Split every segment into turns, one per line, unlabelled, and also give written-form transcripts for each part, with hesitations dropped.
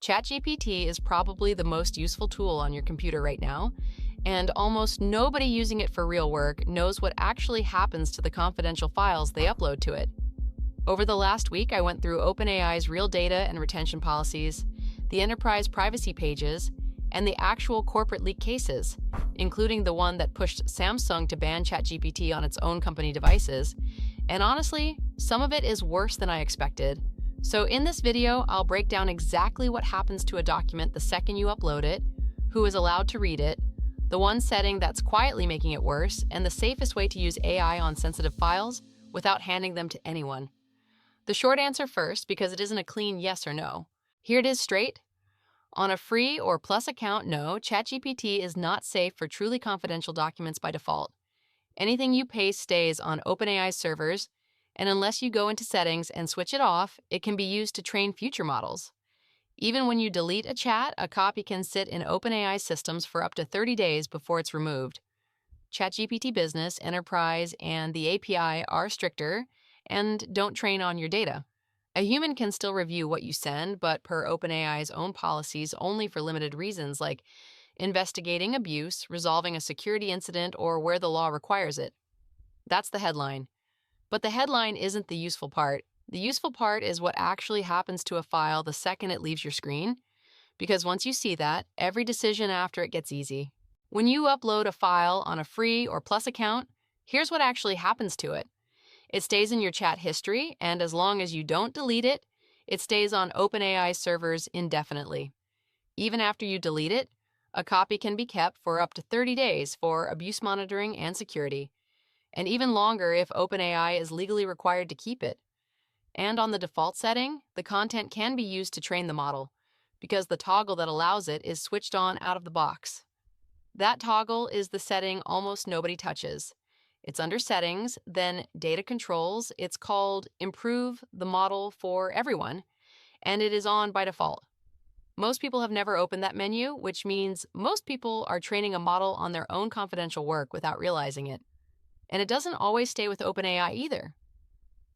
ChatGPT is probably the most useful tool on your computer right now, and almost nobody using it for real work knows what actually happens to the confidential files they upload to it. Over the last week, I went through OpenAI's real data and retention policies, the enterprise privacy pages, and the actual corporate leak cases, including the one that pushed Samsung to ban ChatGPT on its own company devices. And honestly, some of it is worse than I expected. So in this video, I'll break down exactly what happens to a document the second you upload it, who is allowed to read it, the one setting that's quietly making it worse, and the safest way to use AI on sensitive files without handing them to anyone. The short answer first, because it isn't a clean yes or no. Here it is straight. On a free or plus account, no, ChatGPT is not safe for truly confidential documents by default. Anything you paste stays on OpenAI servers, and unless you go into settings and switch it off, it can be used to train future models. Even when you delete a chat, a copy can sit in OpenAI systems for up to 30 days before it's removed. ChatGPT Business, Enterprise, and the API are stricter and don't train on your data. A human can still review what you send, but per OpenAI's own policies, only for limited reasons like investigating abuse, resolving a security incident, or where the law requires it. That's the headline. But the headline isn't the useful part. The useful part is what actually happens to a file the second it leaves your screen, because once you see that, every decision after it gets easy. When you upload a file on a free or plus account, here's what actually happens to it. It stays in your chat history, and as long as you don't delete it, it stays on OpenAI servers indefinitely. Even after you delete it, a copy can be kept for up to 30 days for abuse monitoring and security, and even longer if OpenAI is legally required to keep it. And on the default setting, the content can be used to train the model, because the toggle that allows it is switched on out of the box. That toggle is the setting almost nobody touches. It's under Settings, then Data Controls. It's called Improve the Model for Everyone, and it is on by default. Most people have never opened that menu, which means most people are training a model on their own confidential work without realizing it. And it doesn't always stay with OpenAI either.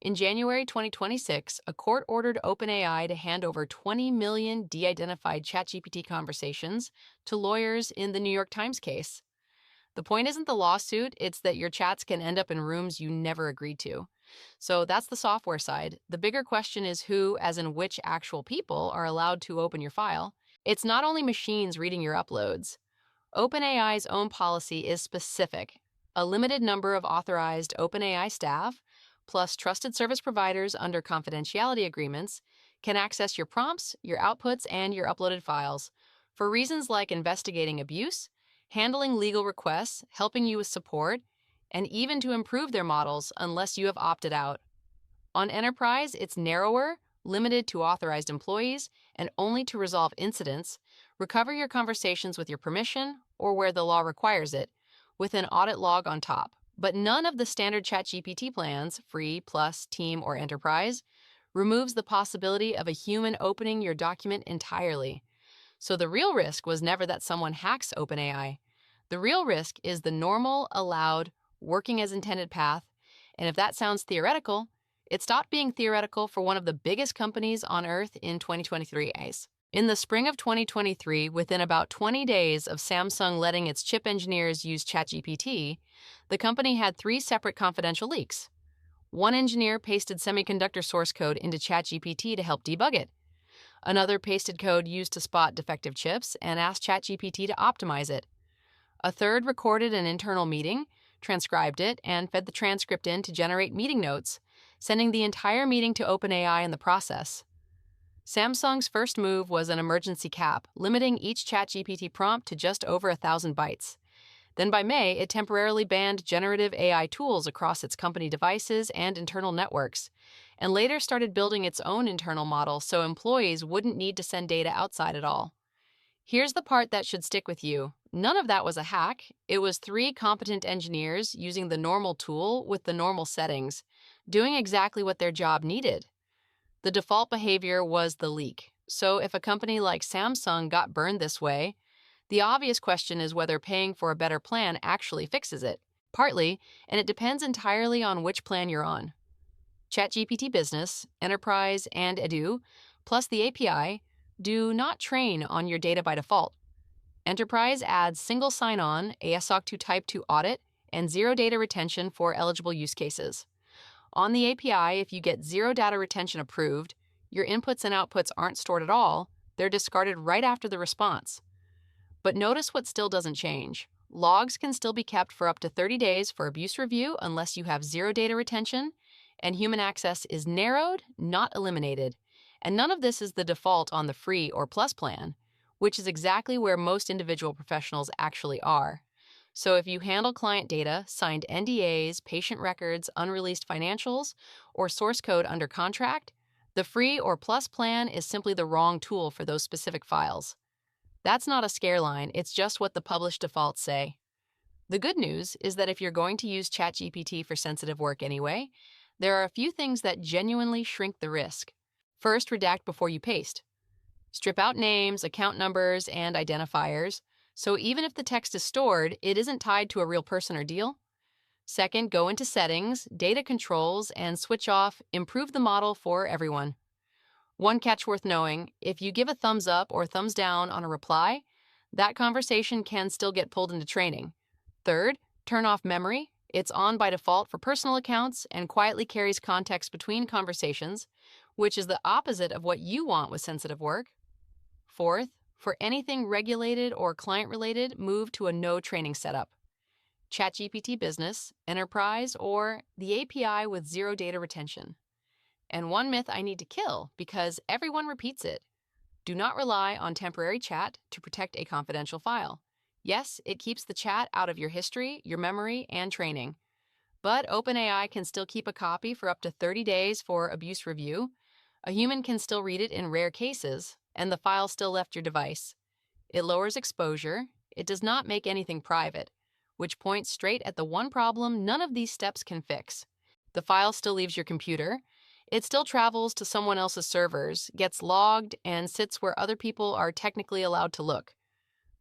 In January 2026, a court ordered OpenAI to hand over 20 million de-identified ChatGPT conversations to lawyers in the New York Times case. The point isn't the lawsuit, it's that your chats can end up in rooms you never agreed to. So that's the software side. The bigger question is who, as in which actual people, are allowed to open your file. It's not only machines reading your uploads. OpenAI's own policy is specific. A limited number of authorized OpenAI staff, plus trusted service providers under confidentiality agreements, can access your prompts, your outputs, and your uploaded files for reasons like investigating abuse, handling legal requests, helping you with support, and even to improve their models unless you have opted out. On Enterprise, it's narrower, limited to authorized employees, and only to resolve incidents, recover your conversations with your permission, or where the law requires it, with an audit log on top. But none of the standard ChatGPT plans, free, plus, team, or enterprise, removes the possibility of a human opening your document entirely. So the real risk was never that someone hacks OpenAI. The real risk is the normal, allowed, working as intended path, and if that sounds theoretical, it stopped being theoretical for one of the biggest companies on Earth in 2023. In the spring of 2023, within about 20 days of Samsung letting its chip engineers use ChatGPT, the company had 3 separate confidential leaks. One engineer pasted semiconductor source code into ChatGPT to help debug it. Another pasted code used to spot defective chips and asked ChatGPT to optimize it. A third recorded an internal meeting, transcribed it, and fed the transcript in to generate meeting notes, sending the entire meeting to OpenAI in the process. Samsung's first move was an emergency cap, limiting each ChatGPT prompt to just over 1,000 bytes. Then by May, it temporarily banned generative AI tools across its company devices and internal networks, and later started building its own internal model so employees wouldn't need to send data outside at all. Here's the part that should stick with you. None of that was a hack. It was 3 competent engineers using the normal tool with the normal settings, doing exactly what their job needed. The default behavior was the leak. So if a company like Samsung got burned this way, the obvious question is whether paying for a better plan actually fixes it. Partly, and it depends entirely on which plan you're on. ChatGPT Business, Enterprise, and Edu, plus the API, Do not train on your data by default. Enterprise adds single sign-on, a SOC 2 Type 2 audit, and zero data retention for eligible use cases. On the API, if you get zero data retention approved, your inputs and outputs aren't stored at all, they're discarded right after the response. But notice what still doesn't change. Logs can still be kept for up to 30 days for abuse review unless you have zero data retention, and human access is narrowed, not eliminated. And none of this is the default on the free or plus plan, which is exactly where most individual professionals actually are. So if you handle client data, signed NDAs, patient records, unreleased financials, or source code under contract, the free or plus plan is simply the wrong tool for those specific files. That's not a scare line, it's just what the published defaults say. The good news is that if you're going to use ChatGPT for sensitive work anyway, there are a few things that genuinely shrink the risk. First, redact before you paste. Strip out names, account numbers, and identifiers, so even if the text is stored, it isn't tied to a real person or deal. Second, go into Settings, Data Controls, and switch off Improve the Model for everyone. One catch worth knowing, if you give a thumbs up or thumbs down on a reply, that conversation can still get pulled into training. Third, turn off memory. It's on by default for personal accounts and quietly carries context between conversations, which is the opposite of what you want with sensitive work. Fourth, for anything regulated or client-related, move to a no training setup. ChatGPT Business, Enterprise, or the API with zero data retention. And one myth I need to kill because everyone repeats it. Do not rely on temporary chat to protect a confidential file. Yes, it keeps the chat out of your history, your memory, and training. But OpenAI can still keep a copy for up to 30 days for abuse review. A human can still read it in rare cases, and the file still left your device. It lowers exposure. It does not make anything private, which points straight at the one problem none of these steps can fix. The file still leaves your computer. It still travels to someone else's servers, gets logged, and sits where other people are technically allowed to look.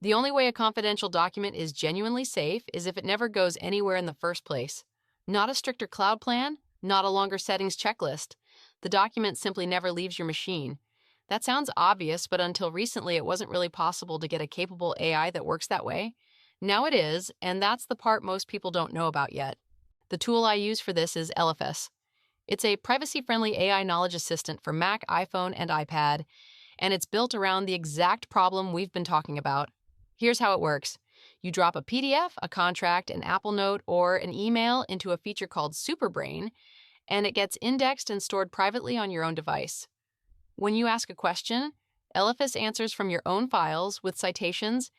The only way a confidential document is genuinely safe is if it never goes anywhere in the first place. Not a stricter cloud plan, not a longer settings checklist. The document simply never leaves your machine. That sounds obvious, but until recently it wasn't really possible to get a capable AI that works that way. Now it is, and that's the part most people don't know about yet. The tool I use for this is Elephas. It's a privacy-friendly AI knowledge assistant for Mac, iPhone, and iPad, and it's built around the exact problem we've been talking about. Here's how it works. You drop a PDF, a contract, an Apple Note, or an email into a feature called Superbrain, and it gets indexed and stored privately on your own device. When you ask a question, Elephas answers from your own files with citations,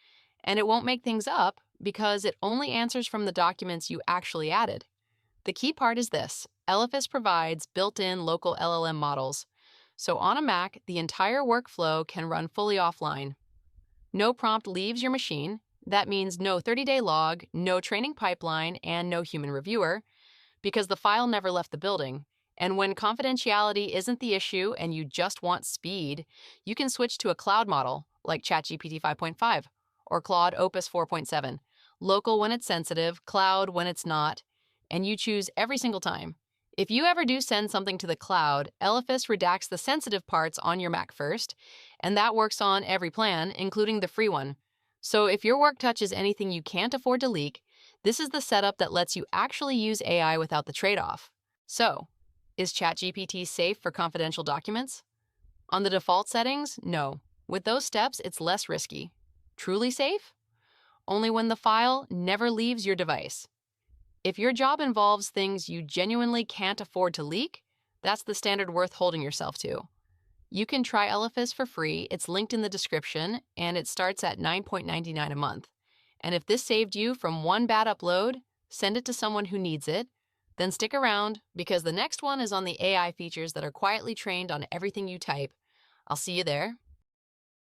and it won't make things up because it only answers from the documents you actually added. The key part is this. Elephas provides built-in local LLM models. So on a Mac, the entire workflow can run fully offline. No prompt leaves your machine. That means no 30-day log, no training pipeline, and no human reviewer, because the file never left the building. And when confidentiality isn't the issue and you just want speed, you can switch to a cloud model like ChatGPT 5.5 or Claude Opus 4.7. Local when it's sensitive, cloud when it's not, and you choose every single time. If you ever do send something to the cloud, Elephas redacts the sensitive parts on your Mac first, and that works on every plan, including the free one. So if your work touches anything you can't afford to leak, this is the setup that lets you actually use AI without the trade-off. So, is ChatGPT safe for confidential documents? On the default settings, no. With those steps, it's less risky. Truly safe? Only when the file never leaves your device. If your job involves things you genuinely can't afford to leak, that's the standard worth holding yourself to. You can try Elephas for free. It's linked in the description, and it starts at $9.99 a month. And if this saved you from one bad upload, send it to someone who needs it. Then stick around, because the next one is on the AI features that are quietly trained on everything you type. I'll see you there.